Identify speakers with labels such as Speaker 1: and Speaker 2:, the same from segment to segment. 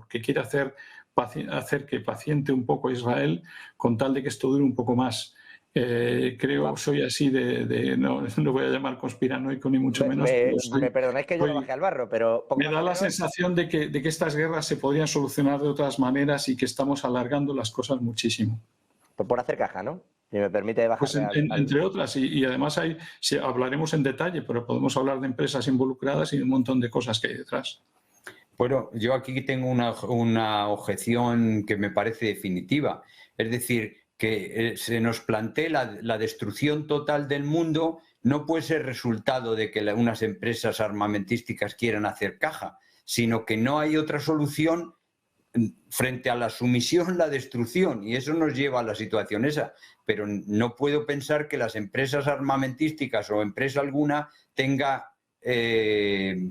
Speaker 1: que quiere hacer que paciente un poco a Israel con tal de que esto dure un poco más. Soy así no voy a llamar conspiranoico ni mucho menos, pero
Speaker 2: me perdonáis que yo lo baje al barro, pero
Speaker 1: me da la sensación de que estas guerras se podrían solucionar de otras maneras y que estamos alargando las cosas muchísimo.
Speaker 2: Por hacer caja, ¿no? Si me permite bajar.
Speaker 1: Pues entre otras, y además hablaremos en detalle, pero podemos hablar de empresas involucradas y de un montón de cosas que hay detrás.
Speaker 3: Bueno, yo aquí tengo una objeción que me parece definitiva. Es decir, que se nos plantee la destrucción total del mundo no puede ser resultado de que unas empresas armamentísticas quieran hacer caja, sino que no hay otra solución frente a la sumisión, la destrucción, y eso nos lleva a la situación esa. Pero no puedo pensar que las empresas armamentísticas o empresa alguna tenga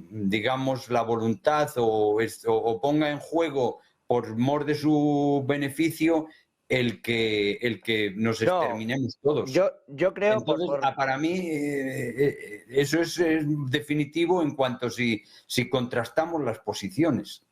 Speaker 3: digamos, la voluntad o ponga en juego por mor de su beneficio el que nos exterminemos todos.
Speaker 2: Yo creo...
Speaker 3: Entonces, para mí, eso es definitivo en cuanto si contrastamos las posiciones.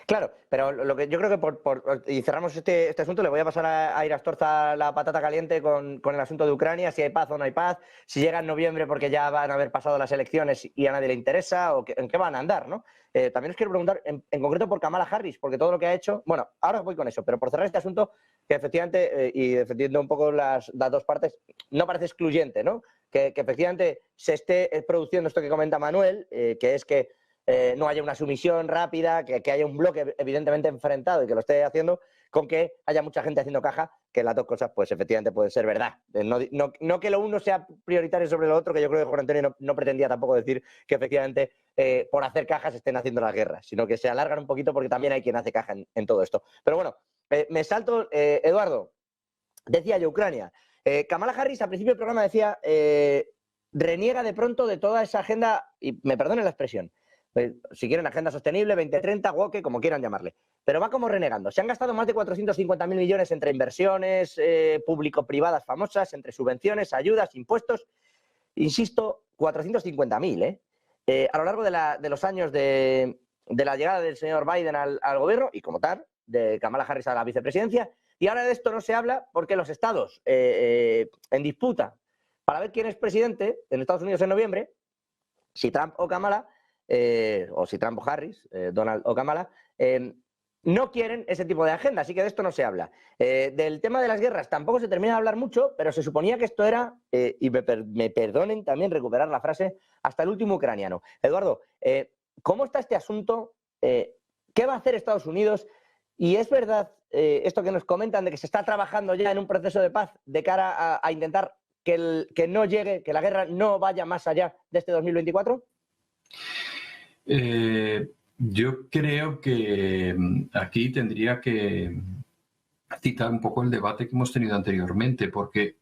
Speaker 2: Claro, pero lo que yo creo que y cerramos este asunto, le voy a pasar a Irastorza la patata caliente con el asunto de Ucrania, si hay paz o no hay paz, si llega en noviembre porque ya van a haber pasado las elecciones y a nadie le interesa, o en qué van a andar, ¿no? También os quiero preguntar en concreto por Kamala Harris, porque todo lo que ha hecho... Bueno, ahora voy con eso, pero por cerrar este asunto, que efectivamente, y defendiendo un poco las dos partes, no parece excluyente, ¿no? Que efectivamente se esté produciendo esto que comenta Manuel, que es que no haya una sumisión rápida, que haya un bloque evidentemente enfrentado y que lo esté haciendo, con que haya mucha gente haciendo caja, que las dos cosas pues efectivamente pueden ser verdad. No que lo uno sea prioritario sobre lo otro, que yo creo que Juan Antonio no pretendía tampoco decir que efectivamente por hacer cajas estén haciendo las guerras, sino que se alargan un poquito porque también hay quien hace caja en todo esto. Pero bueno, me salto, Eduardo, decía yo Ucrania. Kamala Harris al principio del programa decía, reniega de pronto de toda esa agenda, y me perdonen la expresión, si quieren agenda sostenible, 2030, woke, como quieran llamarle. Pero va como renegando. Se han gastado más de 450.000 millones entre inversiones público-privadas famosas, entre subvenciones, ayudas, impuestos. Insisto, 450.000, a lo largo de los años de la llegada del señor Biden al gobierno y como tal, de Kamala Harris a la vicepresidencia. Y ahora de esto no se habla porque los estados en disputa para ver quién es presidente en Estados Unidos en noviembre, si Trump o Kamala, o si Trump o Harris, Donald o Kamala, no quieren ese tipo de agenda, así que de esto no se habla. Del tema de las guerras tampoco se termina de hablar mucho, pero se suponía que esto era, y me perdonen también recuperar la frase, hasta el último ucraniano. Eduardo, ¿cómo está este asunto? ¿Qué va a hacer Estados Unidos? Y es verdad esto que nos comentan de que se está trabajando ya en un proceso de paz de cara a intentar que no llegue, que la guerra no vaya más allá de este 2024?
Speaker 1: Yo creo que aquí tendría que citar un poco el debate que hemos tenido anteriormente, porque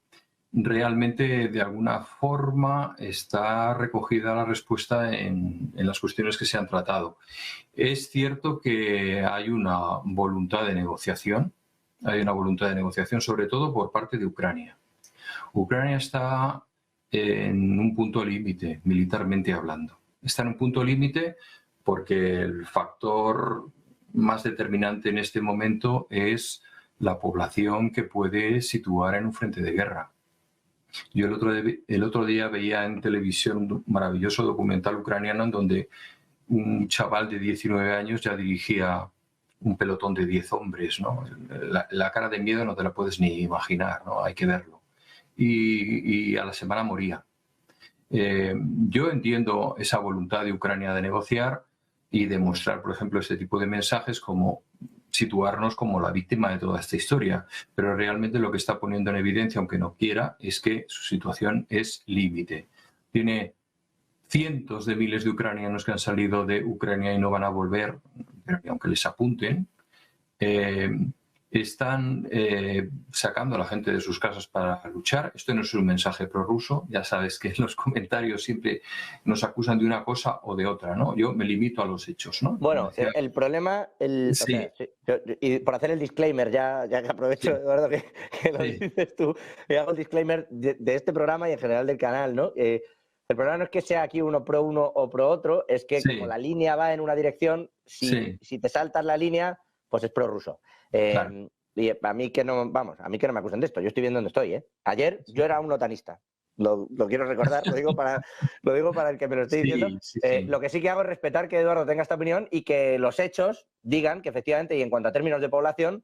Speaker 1: realmente de alguna forma está recogida la respuesta en las cuestiones que se han tratado. Es cierto que hay una voluntad de negociación, sobre todo por parte de Ucrania. Ucrania está en un punto límite, militarmente hablando. Está en un punto límite porque el factor más determinante en este momento es la población que puede situar en un frente de guerra. Yo el otro día veía en televisión un maravilloso documental ucraniano en donde un chaval de 19 años ya dirigía un pelotón de 10 hombres, ¿no? La cara de miedo no te la puedes ni imaginar, ¿no? Hay que verlo. Y a la semana moría. Yo entiendo esa voluntad de Ucrania de negociar y de mostrar, por ejemplo, este tipo de mensajes como situarnos como la víctima de toda esta historia, pero realmente lo que está poniendo en evidencia, aunque no quiera, es que su situación es límite. Tiene cientos de miles de ucranianos que han salido de Ucrania y no van a volver, aunque les apunten. Están sacando a la gente de sus casas para luchar. Esto no es un mensaje prorruso. Ya sabes que en los comentarios siempre nos acusan de una cosa o de otra, ¿no? Yo me limito a los hechos, ¿no?
Speaker 2: Bueno, el problema...
Speaker 1: Sí.
Speaker 2: O sea, y por hacer el disclaimer, ya que aprovecho, sí, Eduardo, que lo dices tú, y hago el disclaimer de este programa y en general del canal, ¿no? El problema no es que sea aquí uno o pro otro, es que
Speaker 1: Sí.
Speaker 2: como la línea va en una dirección,
Speaker 1: Sí.
Speaker 2: si te saltas la línea, pues es prorruso.
Speaker 1: Claro.
Speaker 2: Y a mí que no, vamos, a mí que no me acusen de esto, yo estoy viendo dónde estoy, ¿eh? Ayer yo era un otanista, lo quiero recordar, lo digo para el que me lo esté diciendo.
Speaker 1: Sí, sí.
Speaker 2: Lo que sí que hago es respetar que Eduardo tenga esta opinión y que los hechos digan que efectivamente, y en cuanto a términos de población,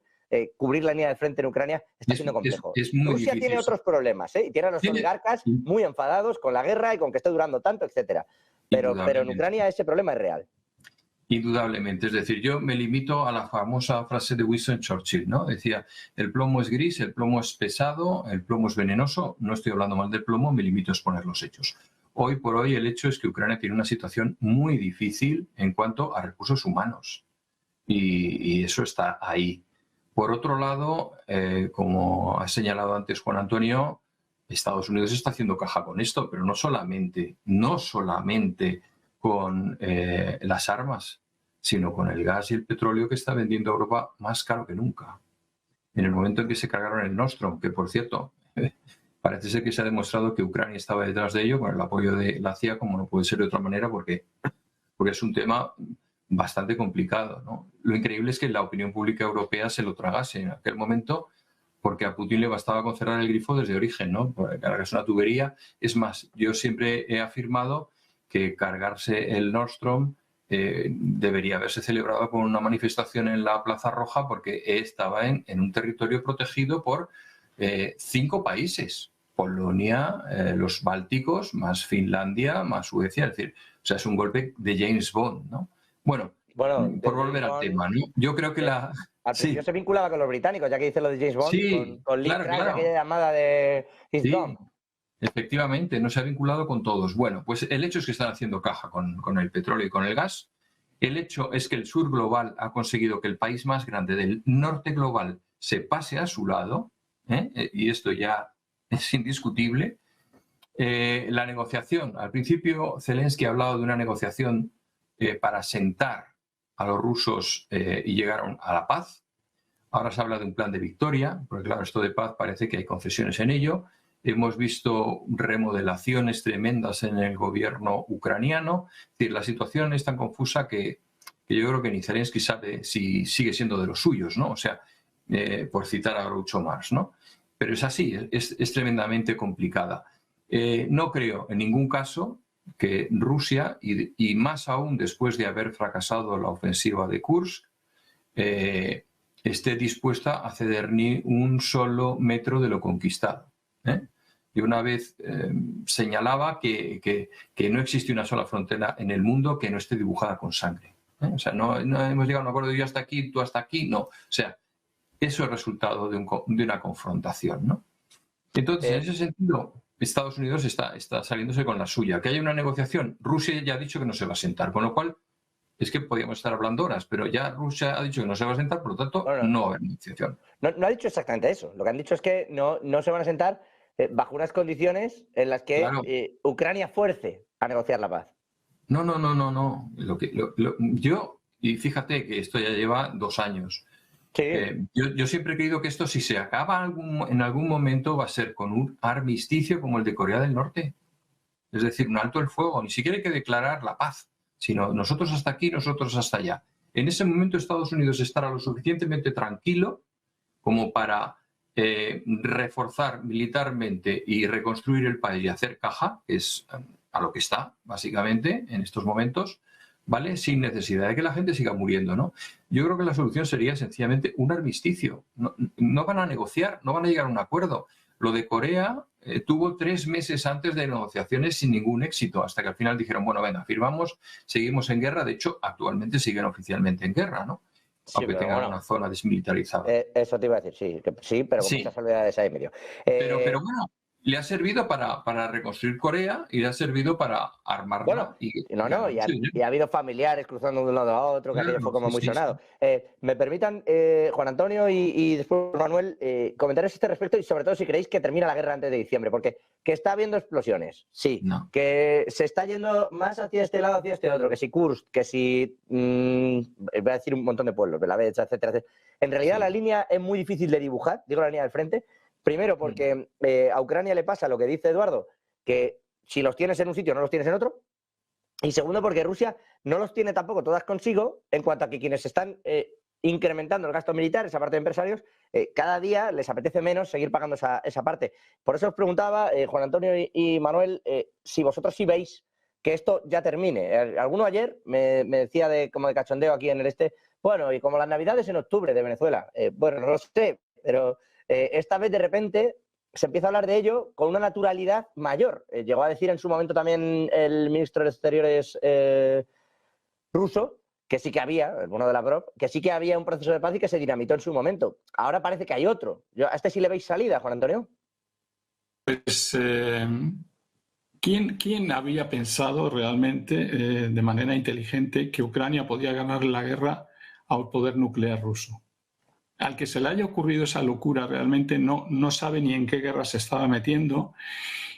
Speaker 2: cubrir la línea del frente en Ucrania está siendo complejo.
Speaker 1: Es muy
Speaker 2: Rusia
Speaker 1: difícil.
Speaker 2: tiene otros problemas, ¿eh? Y tiene a los oligarcas muy enfadados con la guerra y con que esté durando tanto, etcétera. Pero en Ucrania ese problema es real.
Speaker 1: Indudablemente. Es decir, yo me limito a la famosa frase de Winston Churchill, ¿no? Decía, el plomo es gris, el plomo es pesado, el plomo es venenoso. No estoy hablando mal del plomo, me limito a exponer los hechos. Hoy por hoy el hecho es que Ucrania tiene una situación muy difícil en cuanto a recursos humanos. Y eso está ahí. Por otro lado, como ha señalado antes Juan Antonio, Estados Unidos está haciendo caja con esto, pero no solamente con las armas, sino con el gas y el petróleo que está vendiendo a Europa más caro que nunca. En el momento en que se cargaron el Nord Stream, que por cierto, parece ser que se ha demostrado que Ucrania estaba detrás de ello con el apoyo de la CIA, como no puede ser de otra manera, porque es un tema bastante complicado, ¿no? Lo increíble es que la opinión pública europea se lo tragase en aquel momento, porque a Putin le bastaba con cerrar el grifo desde origen, ¿no? Porque cargarse una tubería. Es más, yo siempre he afirmado que cargarse el Nord Stream debería haberse celebrado con una manifestación en la Plaza Roja, porque estaba en un territorio protegido por 5 países. Polonia, los Bálticos, más Finlandia, más Suecia. Es decir, o sea, es un golpe de James Bond, ¿no? Bueno, por volver al tema, ¿no? Yo creo que
Speaker 2: al principio se vinculaba con los británicos, ya que dice lo de James Bond,
Speaker 1: sí,
Speaker 2: con Lee
Speaker 1: claro.
Speaker 2: aquella llamada de It's
Speaker 1: Sí,
Speaker 2: Gone.
Speaker 1: efectivamente, no se ha vinculado con todos. Bueno, pues el hecho es que están haciendo caja con el petróleo y con el gas. El hecho es que el sur global ha conseguido que el país más grande del norte global se pase a su lado, y esto ya es indiscutible. La negociación, al principio Zelensky ha hablado de una negociación para sentar a los rusos y llegar a la paz. Ahora se habla de un plan de victoria, porque claro, esto de paz parece que hay concesiones en ello. Hemos visto remodelaciones tremendas en el gobierno ucraniano. Es decir, la situación es tan confusa que yo creo que ni Zelensky sabe si sigue siendo de los suyos, ¿no? O sea, por citar a Groucho Marx, ¿no? Pero es así, es tremendamente complicada. No creo en ningún caso que Rusia, y más aún después de haber fracasado la ofensiva de Kursk, esté dispuesta a ceder ni un solo metro de lo conquistado. Y una vez señalaba que no existe una sola frontera en el mundo que no esté dibujada con sangre. O sea, no hemos llegado a un acuerdo de yo hasta aquí, tú hasta aquí, no. O sea, eso es resultado de una confrontación, ¿no? Entonces, en ese sentido, Estados Unidos está saliéndose con la suya. Que haya una negociación, Rusia ya ha dicho que no se va a sentar, con lo cual es que podríamos estar hablando horas, pero ya Rusia ha dicho que no se va a sentar, por lo tanto, no va a haber negociación.
Speaker 2: No ha dicho exactamente eso. Lo que han dicho es que no se van a sentar bajo unas condiciones en las que Ucrania fuerce a negociar la paz.
Speaker 1: No. Yo, y fíjate que esto ya lleva 2 años.
Speaker 2: Sí.
Speaker 1: Yo siempre he creído que esto, si se acaba en algún momento, va a ser con un armisticio como el de Corea del Norte. Es decir, un alto el fuego. Ni siquiera hay que declarar la paz, sino nosotros hasta aquí, nosotros hasta allá. En ese momento Estados Unidos estará lo suficientemente tranquilo como para reforzar militarmente y reconstruir el país y hacer caja, que es a lo que está, básicamente, en estos momentos, ¿vale? Sin necesidad de que la gente siga muriendo, ¿no? Yo creo que la solución sería sencillamente un armisticio. No van a negociar, no van a llegar a un acuerdo. Lo de Corea tuvo 3 meses antes de negociaciones sin ningún éxito, hasta que al final dijeron, bueno, venga, firmamos, seguimos en guerra. De hecho, actualmente siguen oficialmente en guerra, ¿no?
Speaker 2: Sí,
Speaker 1: aunque tengan una zona desmilitarizada.
Speaker 2: Eso te iba a decir, sí, pero con muchas salvedades ahí en medio.
Speaker 1: Pero bueno, le ha servido para reconstruir Corea y le ha servido para armarla.
Speaker 2: Bueno, y ha habido familiares cruzando de un lado a otro, que aquello fue como muy sonado. Me permitan, Juan Antonio y después Manuel, comentaros este respecto y sobre todo si creéis que termina la guerra antes de diciembre, porque que está habiendo explosiones, sí, que se está yendo más hacia este lado, hacia este otro, que si Kursk, que si, voy a decir un montón de pueblos, Belavecha, etcétera. En realidad la línea es muy difícil de dibujar, digo la línea del frente, primero porque a Ucrania le pasa lo que dice Eduardo, que si los tienes en un sitio no los tienes en otro. Y segundo, porque Rusia no los tiene tampoco todas consigo, en cuanto a que quienes están incrementando el gasto militar, esa parte de empresarios, cada día les apetece menos seguir pagando esa parte. Por eso os preguntaba, Juan Antonio y Manuel, si vosotros sí veis que esto ya termine. Alguno ayer me decía como de cachondeo aquí en el bueno, y como las Navidades en octubre de Venezuela. Bueno, no lo sé, pero esta vez de repente se empieza a hablar de ello con una naturalidad mayor. Llegó a decir en su momento también el ministro de Exteriores ruso que sí que había, uno de Lavrov, que sí que había un proceso de paz y que se dinamitó en su momento. Ahora parece que hay otro. ¿A este sí le veis salida, Juan Antonio?
Speaker 4: Pues, ¿quién había pensado realmente de manera inteligente que Ucrania podía ganar la guerra al poder nuclear ruso? Al que se le haya ocurrido esa locura realmente no sabe ni en qué guerra se estaba metiendo,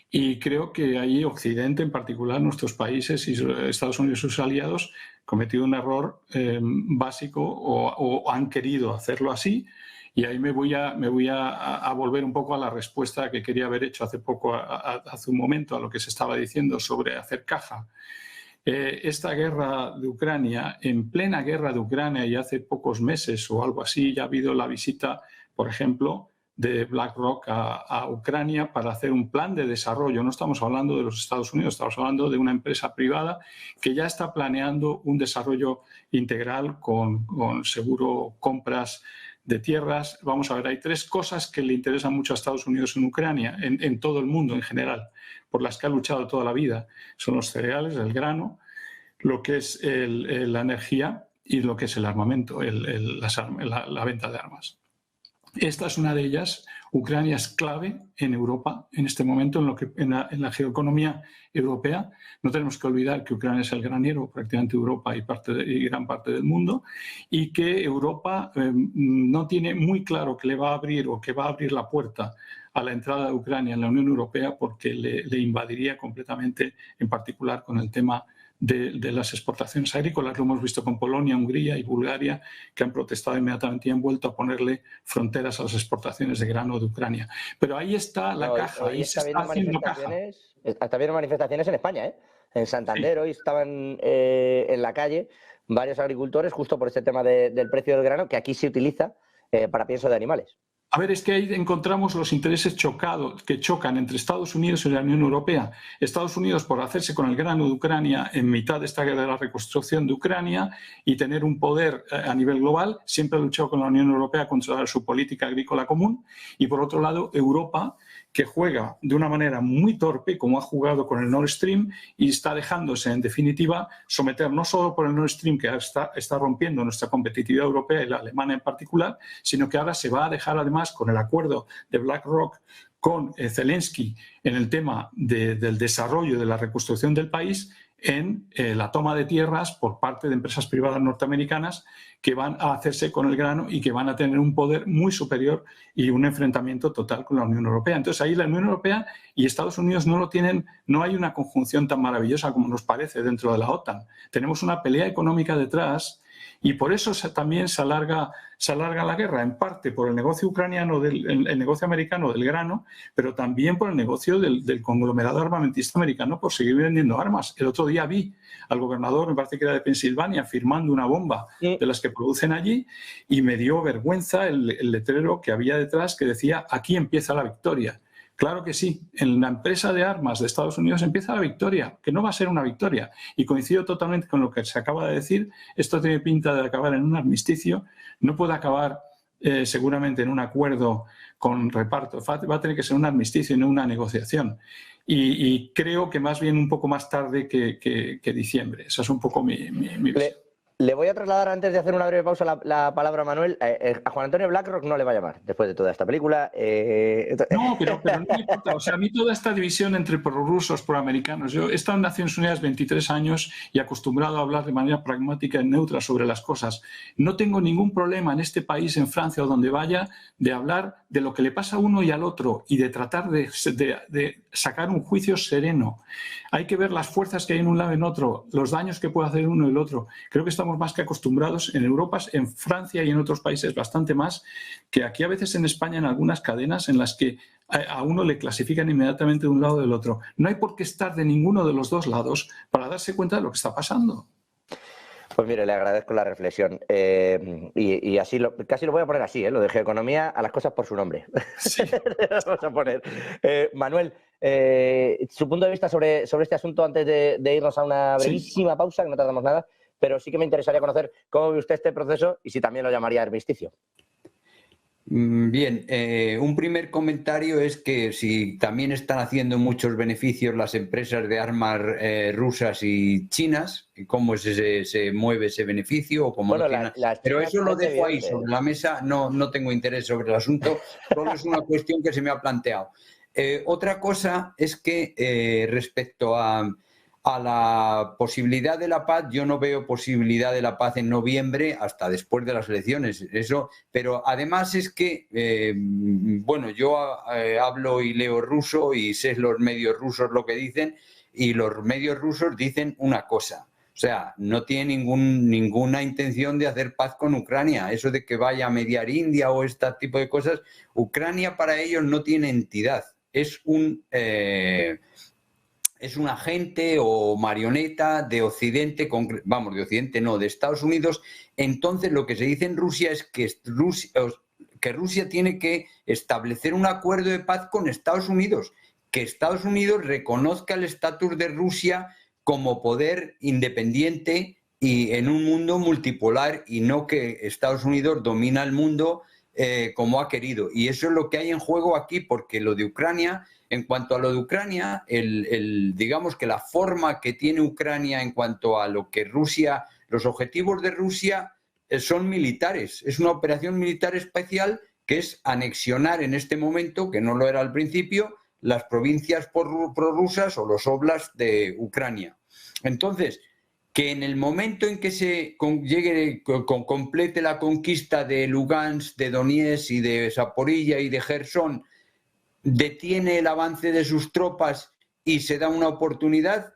Speaker 4: y creo que ahí Occidente, en particular nuestros países y Estados Unidos y sus aliados, cometido un error básico o han querido hacerlo así. Y ahí me voy a volver un poco a la respuesta que quería haber hecho hace un momento a lo que se estaba diciendo sobre hacer caja. Esta guerra de Ucrania, en plena guerra de Ucrania, y hace pocos meses o algo así, ya ha habido la visita, por ejemplo, de BlackRock a Ucrania para hacer un plan de desarrollo. No estamos hablando de los Estados Unidos, estamos hablando de una empresa privada que ya está planeando un desarrollo integral con seguro compras de tierras. Vamos a ver, hay 3 cosas que le interesan mucho a Estados Unidos en Ucrania, en todo el mundo en general, por las que ha luchado toda la vida. Son los cereales, el grano, lo que es la energía y lo que es el armamento, la venta de armas. Esta es una de ellas. Ucrania es clave en Europa en este momento, en la geoeconomía europea. No tenemos que olvidar que Ucrania es el granero prácticamente de Europa y gran parte del mundo, y que Europa no tiene muy claro que le va a abrir o que va a abrir la puerta a la entrada de Ucrania en la Unión Europea, porque le invadiría completamente, en particular con el tema de las exportaciones agrícolas. Lo hemos visto con Polonia, Hungría y Bulgaria, que han protestado inmediatamente y han vuelto a ponerle fronteras a las exportaciones de grano de Ucrania. Pero ahí está la caja, ahí se está haciendo caja.
Speaker 2: Está habiendo manifestaciones en España, En Santander hoy estaban en la calle varios agricultores justo por este tema del precio del grano, que aquí se utiliza para pienso de animales.
Speaker 4: A ver, es que ahí encontramos los intereses que chocan entre Estados Unidos y la Unión Europea. Estados Unidos por hacerse con el grano de Ucrania en mitad de esta guerra de la reconstrucción de Ucrania y tener un poder a nivel global, siempre ha luchado con la Unión Europea contra su política agrícola común. Y por otro lado, Europa, que juega de una manera muy torpe, como ha jugado con el Nord Stream, y está dejándose, en definitiva, someter no solo por el Nord Stream, que está rompiendo nuestra competitividad europea y la alemana en particular, sino que ahora se va a dejar además con el acuerdo de BlackRock con Zelensky en el tema del desarrollo de la reconstrucción del país, en la toma de tierras por parte de empresas privadas norteamericanas que van a hacerse con el grano y que van a tener un poder muy superior y un enfrentamiento total con la Unión Europea. Entonces ahí la Unión Europea y Estados Unidos no lo tienen, no hay una conjunción tan maravillosa como nos parece dentro de la OTAN. Tenemos una pelea económica detrás. Y por eso también se alarga la guerra, en parte por el negocio ucraniano, el negocio americano del grano, pero también por el negocio del conglomerado armamentista americano por seguir vendiendo armas. El otro día vi al gobernador, me parece que era de Pensilvania, firmando una bomba de las que producen allí, y me dio vergüenza el letrero que había detrás que decía: aquí empieza la victoria. Claro que sí, en la empresa de armas de Estados Unidos empieza la victoria, que no va a ser una victoria. Y coincido totalmente con lo que se acaba de decir, esto tiene pinta de acabar en un armisticio, no puede acabar seguramente en un acuerdo con reparto, va a tener que ser un armisticio y no una negociación. Y creo que más bien un poco más tarde que diciembre. Esa es un poco mi visión.
Speaker 2: Le voy a trasladar, antes de hacer una breve pausa, la palabra a Manuel. A Juan Antonio BlackRock no le va a llamar después de toda esta película.
Speaker 4: No, pero no me importa. O sea, a mí toda esta división entre prorrusos, proamericanos. Yo he estado en Naciones Unidas 23 años y acostumbrado a hablar de manera pragmática y neutra sobre las cosas. No tengo ningún problema en este país, en Francia o donde vaya, de hablar de lo que le pasa a uno y al otro y de tratar de sacar un juicio sereno. Hay que ver las fuerzas que hay en un lado y en otro, los daños que puede hacer uno y el otro. Creo que estamos estamos más que acostumbrados en Europa, en Francia y en otros países bastante más, que aquí a veces en España en algunas cadenas en las que a uno le clasifican inmediatamente de un lado o del otro. No hay por qué estar de ninguno de los dos lados para darse cuenta de lo que está pasando.
Speaker 2: Pues mire, le agradezco la reflexión. Y así casi lo voy a poner así, lo de geoeconomía a las cosas por su nombre.
Speaker 4: Sí.
Speaker 2: Vamos a poner. Manuel, su punto de vista sobre este asunto antes de irnos a una brevísima pausa, que no tardamos nada, pero sí que me interesaría conocer cómo ve usted este proceso y si también lo llamaría armisticio.
Speaker 3: Bien, un primer comentario es que si también están haciendo muchos beneficios las empresas de armas rusas y chinas, cómo se mueve ese beneficio o cómo
Speaker 2: Bueno,
Speaker 3: pero eso lo dejo ahí sobre la mesa, no tengo interés sobre el asunto, solo es una cuestión que se me ha planteado. Otra cosa es que respecto a la posibilidad de la paz, yo no veo posibilidad de la paz en noviembre hasta después de las elecciones. Eso, pero además es que, bueno, yo hablo y leo ruso y sé los medios rusos lo que dicen, y los medios rusos dicen una cosa. O sea, no tiene ninguna intención de hacer paz con Ucrania. Eso de que vaya a mediar India o este tipo de cosas, Ucrania para ellos no tiene entidad. Es un agente o marioneta de Occidente, vamos, de Occidente no, de Estados Unidos. Entonces lo que se dice en Rusia es que Rusia tiene que establecer un acuerdo de paz con Estados Unidos, que Estados Unidos reconozca el estatus de Rusia como poder independiente y en un mundo multipolar, y no que Estados Unidos domina el mundo como ha querido. Y eso es lo que hay en juego aquí, porque lo de Ucrania... En cuanto a lo de Ucrania, digamos que la forma que tiene Ucrania en cuanto a lo que Rusia, los objetivos de Rusia son militares. Es una operación militar especial que es anexionar en este momento, que no lo era al principio, las provincias prorrusas o los oblasts de Ucrania. Entonces, que en el momento en que se complete la conquista de Lugansk, de Donetsk y de Zaporilla y de Jersón, detiene el avance de sus tropas y se da una oportunidad,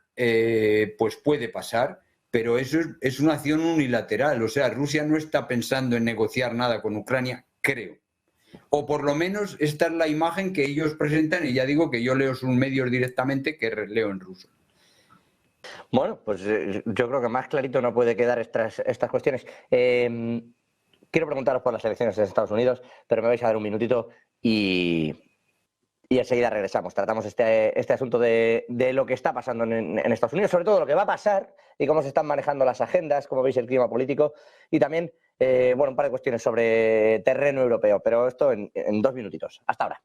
Speaker 3: pues puede pasar, pero eso es una acción unilateral. O sea, Rusia no está pensando en negociar nada con Ucrania, creo. O por lo menos esta es la imagen que ellos presentan, y ya digo que yo leo sus medios directamente que leo en ruso.
Speaker 2: Bueno, pues yo creo que más clarito no puede quedar estas cuestiones. Quiero preguntaros por las elecciones en Estados Unidos, pero me vais a dar un minutito y enseguida regresamos. Tratamos este asunto de lo que está pasando en Estados Unidos, sobre todo lo que va a pasar y cómo se están manejando las agendas, cómo veis el clima político y también, bueno, un par de cuestiones sobre terreno europeo, pero esto en 2 minutitos. Hasta ahora.